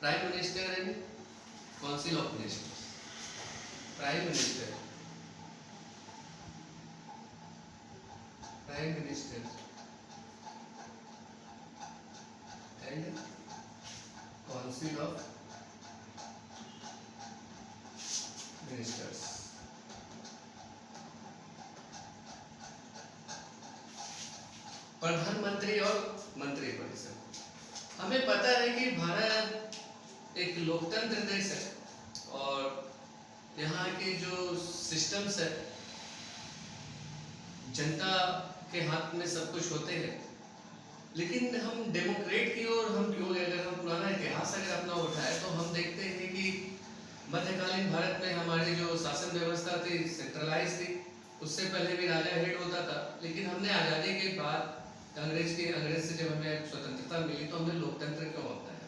Prime minister and council of ministers. Prime minister and council of ministers. प्रधानमंत्री और मंत्रिपरिषद। हमें पता है कि भारत एक लोकतंत्र देश है और यहाँ के जो सिस्टम्स है जनता के हाथ में सब कुछ होते हैं, लेकिन हम डेमोक्रेट की ओर हम क्यों, अगर हम पुराना इतिहास अगर अपना उठाए तो हम देखते हैं कि मध्यकालीन भारत में हमारी जो शासन व्यवस्था थी सेंट्रलाइज थी। उससे पहले भी राजा हेड होता था, लेकिन हमने आज़ादी के बाद अंग्रेज से जब हमें स्वतंत्रता मिली तो हमने लोकतंत्र क्यों होता है।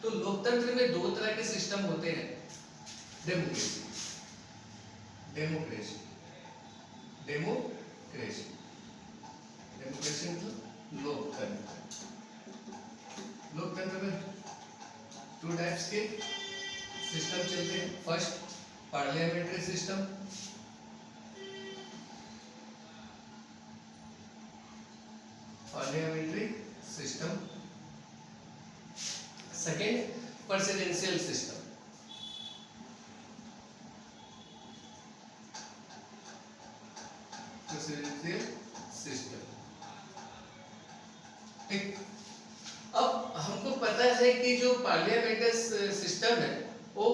तो लोकतंत्र में दो तरह के सिस्टम होते हैं, डेमोक्रेसी डेमोक्रेसी डेमोक्रेसी डेमोक्रेसी मतलब लोकतंत्र। लोकतंत्र में टू टाइप्स के सिस्टम चलते हैं। First parliamentary system, second presidential system. ठीक, अब हमको पता है कि जो पार्लियामेंट्री सिस्टम है वो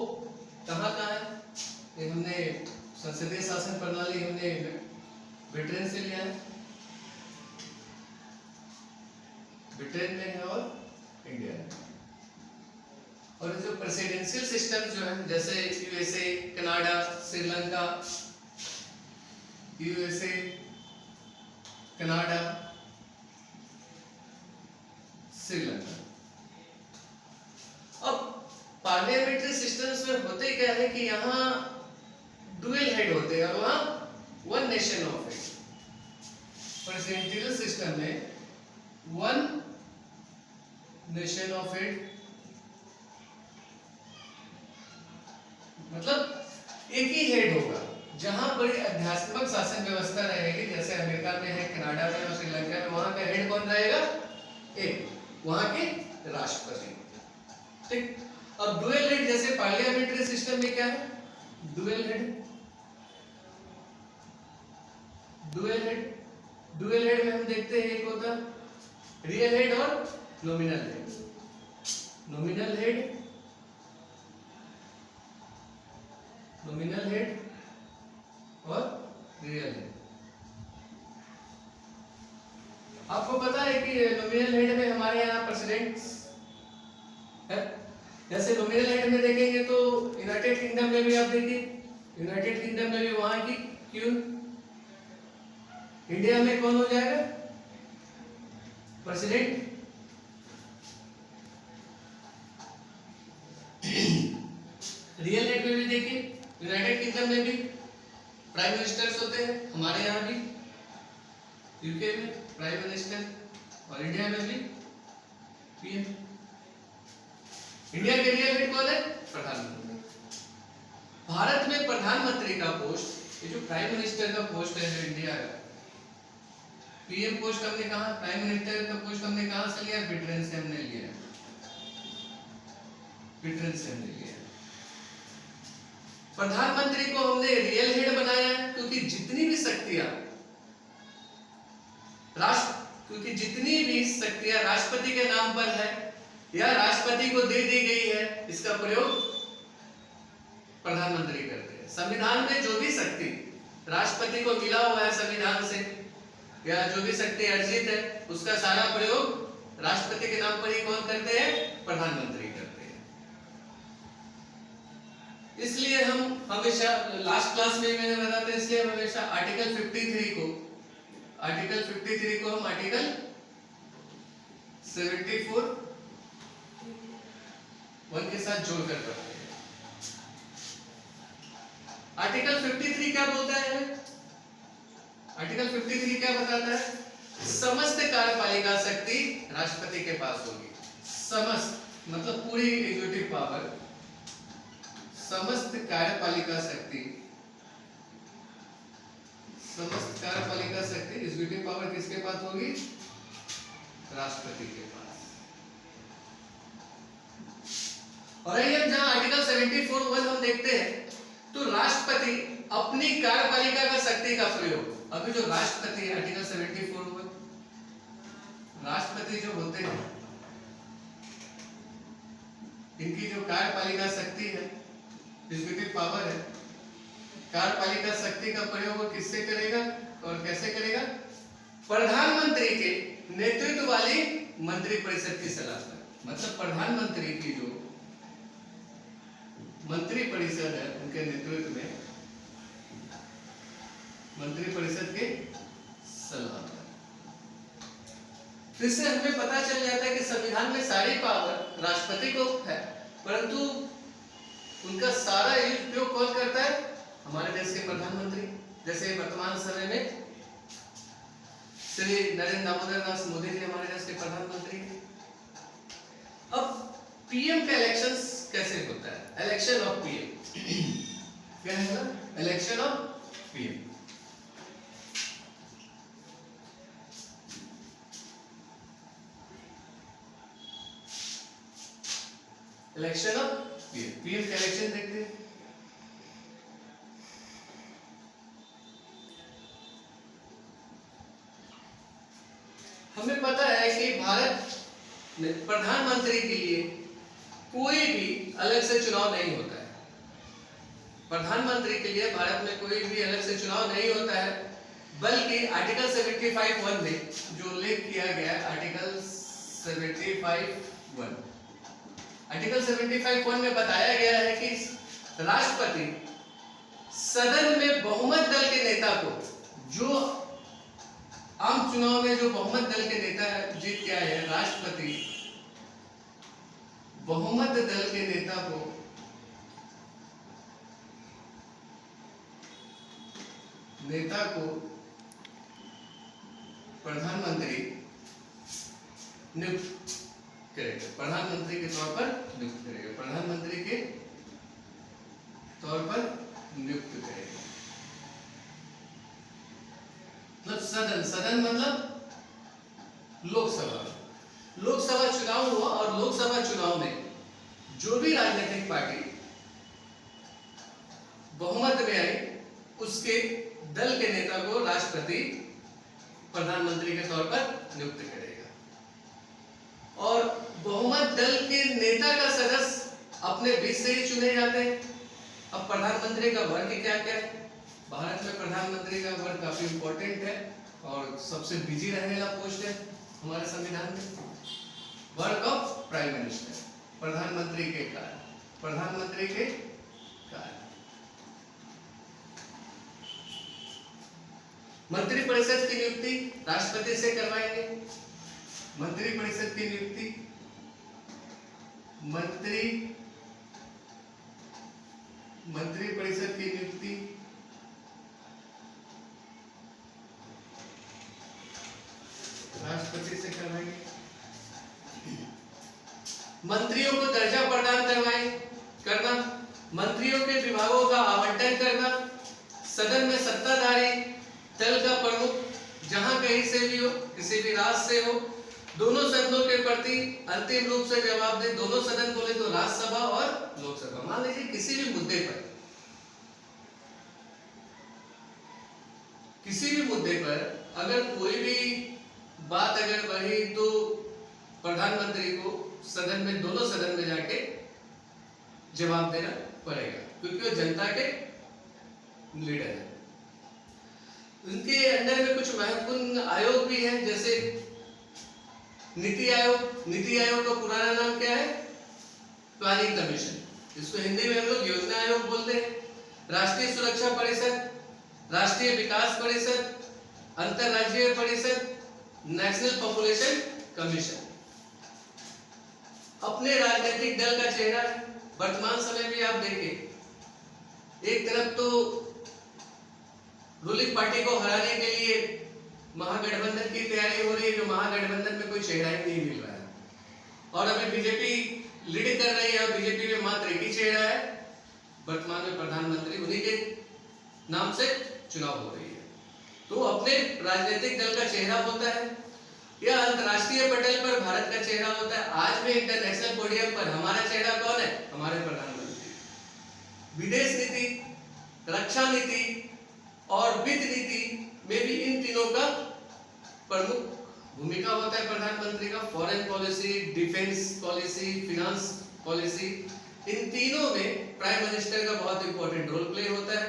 कहाँ है। ये हमने संसदीय शासन प्रणाली हमने ब्रिटेन से लिया है, ब्रिटेन में है और इंडिया में। और जो प्रेसिडेंशियल सिस्टम जो है जैसे USA, Canada, Sri Lanka, USA, Canada, Sri Lanka. अब पार्लियामेंट्री सिस्टम्स में होते क्या है कि यहाँ डुअल हेड होते हैं और वहाँ one nation of head. Presidential system में वन नेशन ऑफ हेड मतलब एक ही हेड होगा। जहां बड़ी आध्यात्मिक शासन व्यवस्था रहेगी जैसे अमेरिका में है, कनाडा में और श्रीलंका में, वहां का हेड कौन रहेगा? एक, वहां के राष्ट्रपति। ठीक, अब डुअल हेड जैसे पार्लियामेंट्री सिस्टम में क्या है? डुअल हेड में हम देखते हैं एक होता रियल हेड और नॉमिनल हेड। नॉमिनल हेड और रियल हेड। आपको पता है कि नॉमिनल हेड में हमारे यहाँ प्रेसिडेंट है। जैसे नॉमिनल हेड में देखेंगे तो यूनाइटेड किंगडम में भी आप देखिए, यूनाइटेड किंगडम में भी वहां की क्वीन। इंडिया में कौन हो जाएगा? प्रेसिडेंट। रियल हेड में भी देखिए, यूनाइटेड किंगडम में भी प्राइम मिनिस्टर्स होते हैं, हमारे यहाँ भी यूके में प्राइम मिनिस्टर और इंडिया में भी पीएम। इंडिया के रियल हेड कौन है? प्रधानमंत्री। भारत में प्रधानमंत्री का पोस्ट, ये जो प्राइम मिनिस्टर का पोस्ट है जो इंडिया का, पीएम पोस्ट हमने कहा, प्राइम मिनिस्टर का पोस्ट हमने कहां से लिया? ब्रिटेन से हमने लिया, ब्रिटेन से हमने लिया। प्रधानमंत्री को हमने रियल हेड बनाया है क्योंकि जितनी भी शक्तियां राष्ट्रपति के नाम पर है या राष्ट्रपति को दे दी गई है, इसका प्रयोग प्रधानमंत्री करते हैं। संविधान में जो भी शक्ति राष्ट्रपति को मिला हुआ है संविधान से या जो भी शक्ति अर्जित है, उसका सारा प्रयोग राष्ट्रपति के नाम पर ही कौन करते हैं? प्रधानमंत्री करते हैं। इसलिए हम हमेशा, लास्ट क्लास में मैंने बताया था, इसलिए हम हमेशा आर्टिकल 53 को हम आर्टिकल 74 1 के साथ जोड़कर पढ़ते हैं। आर्टिकल 53 क्या बोलता है? आर्टिकल 53 क्या बताता है? समस्त कार्यपालिका शक्ति राष्ट्रपति के पास होगी। समस्त मतलब पूरी एग्जीक्यूटिव पावर समस्त कार्यपालिका शक्ति, समस्त कार्यपालिका शक्ति एग्जीक्यूटिव पावर किसके पास होगी? राष्ट्रपति के पास। और हम जहां आर्टिकल 74(1) हम देखते हैं तो राष्ट्रपति अपनी कार्यपालिका का शक्ति का प्रयोग, अभी जो राष्ट्रपति आर्टिकल 74(1), राष्ट्रपति जो होते हैं इनकी जो कार्यपालिका शक्ति है, एग्जीक्यूटिव पावर है, कार्यपालिका शक्ति का प्रयोग वो किससे करेगा और कैसे करेगा? प्रधानमंत्री के नेतृत्व वाली मंत्रिपरिषद की सलाह पर। मतलब प्रधानमंत्री की जो मंत्रिपरिषद है उनके नेतृत्व में मंत्रिपरिषद के सलाह पर। इससे हमें पता चल जाता है कि संविधान में सारी पावर राष्ट्रपति को है, परंतु उनका सारा उपयोग कौन करता है? हमारे देश के प्रधानमंत्री। जैसे वर्तमान समय में श्री नरेंद्र दामोदर दास मोदी जी हमारे देश के प्रधानमंत्री हैं। अब पीएम का इलेक्शन कैसे होता है? इलेक्शन ऑफ पीएम, क्या है ना? Election of PM. Election of PM, PM का इलेक्शन देखते हैं। हमें पता है कि भारत में प्रधानमंत्री के लिए कोई भी अलग से चुनाव नहीं होता है। प्रधानमंत्री के लिए भारत में कोई भी अलग से चुनाव नहीं होता है, बल्कि आर्टिकल 75(1) में जो उल्लेख किया गया है, आर्टिकल 75(1), आर्टिकल 75(1) में बताया गया है कि राष्ट्रपति सदन में बहुमत दल के नेता को, जो आम चुनाव में जो बहुमत दल के नेता जीत के आए हैं, राष्ट्रपति बहुमत दल के नेता को प्रधानमंत्री नियुक्त करेगा, प्रधानमंत्री के तौर पर नियुक्त करेगा, प्रधानमंत्री के तौर पर नियुक्त करेगा। मतलब सदन मतलब लोकसभा चुनाव हुआ और लोकसभा चुनाव में जो भी राजनीतिक पार्टी बहुमत में आई, उसके दल के नेता को राष्ट्रपति प्रधानमंत्री के तौर पर नियुक्त करेगा। और बहुमत दल के नेता का सदस्य अपने बीच से ही चुने जाते हैं। अब प्रधानमंत्री का वर्ग क्या क्या है? भारत में प्रधानमंत्री का वर्ग काफी इंपॉर्टेंट है और सबसे बिजी रहने वाला पोस्ट है हमारे संविधान में। वर्क ऑफ प्राइम मिनिस्टर, प्रधानमंत्री के कार्य, प्रधानमंत्री के कार्य। मंत्रिपरिषद की नियुक्ति राष्ट्रपति से करवाएंगे। मंत्रिपरिषद की नियुक्ति मंत्रिपरिषद की नियुक्ति राष्ट्रपति से करवाएंगे। मंत्रियों को दर्जा प्रदान करना, मंत्रियों के विभागों का आवंटन करना, सदन में सत्ताधारी दल का प्रमुख जहां कहीं से भी हो, किसी भी राज्य से हो, दोनों सदनों के प्रति अंतिम रूप से जवाब दे। दोनों सदन बोले तो राज्यसभा और लोकसभा। मान लीजिए किसी भी मुद्दे पर अगर कोई भी बात अगर बढ़ी तो प्रधानमंत्री को सदन में, दोनों सदन में जाके जवाब देना पड़ेगा, क्योंकि वो जनता के लीडर है। उनके अंडर में कुछ महत्वपूर्ण आयोग भी हैं, जैसे नीति आयोग। नीति आयोग का पुराना नाम क्या है? प्लानिंग कमीशन, इसको हिंदी में हम लोग योजना आयोग बोलते हैं। राष्ट्रीय सुरक्षा परिषद, राष्ट्रीय विकास परिषद, अंतरराज्यीय परिषद, नेशनल पॉपुलेशन कमीशन। अपने राजनीतिक दल का चेहरा है। वर्तमान समय में आप देखें, एक तरफ तो रूलिंग पार्टी को हराने के लिए महागठबंधन की तैयारी हो रही है, जो महागठबंधन में कोई चेहरा ही नहीं मिल रहा है। और अभी बीजेपी लीड कर रही है, बीजेपी में मात्र एक ही चेहरा है, वर्तमान में प्रधानमंत्री उन्हीं के नाम से चुनाव हो रही है। तो अपने राजनीतिक दल का चेहरा होता है या अंतर्राष्ट्रीय पटल पर भारत का चेहरा होता है। आज में इंटरनेशनल पोडियम पर हमारा चेहरा कौन है? हमारे प्रधानमंत्री। विदेश नीति, रक्षा नीति और वित्त नीति में भी इन तीनों का प्रमुख भूमिका होता है प्रधानमंत्री का। Foreign policy, defence policy, finance policy, इन तीनों में प्राइम मिनिस्टर का बहुत इंपॉर्टेंट रोल प्ले होता है।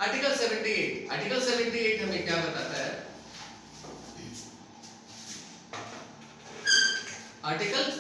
आर्टिकल 78 हमें क्या बताता है? आर्टिकल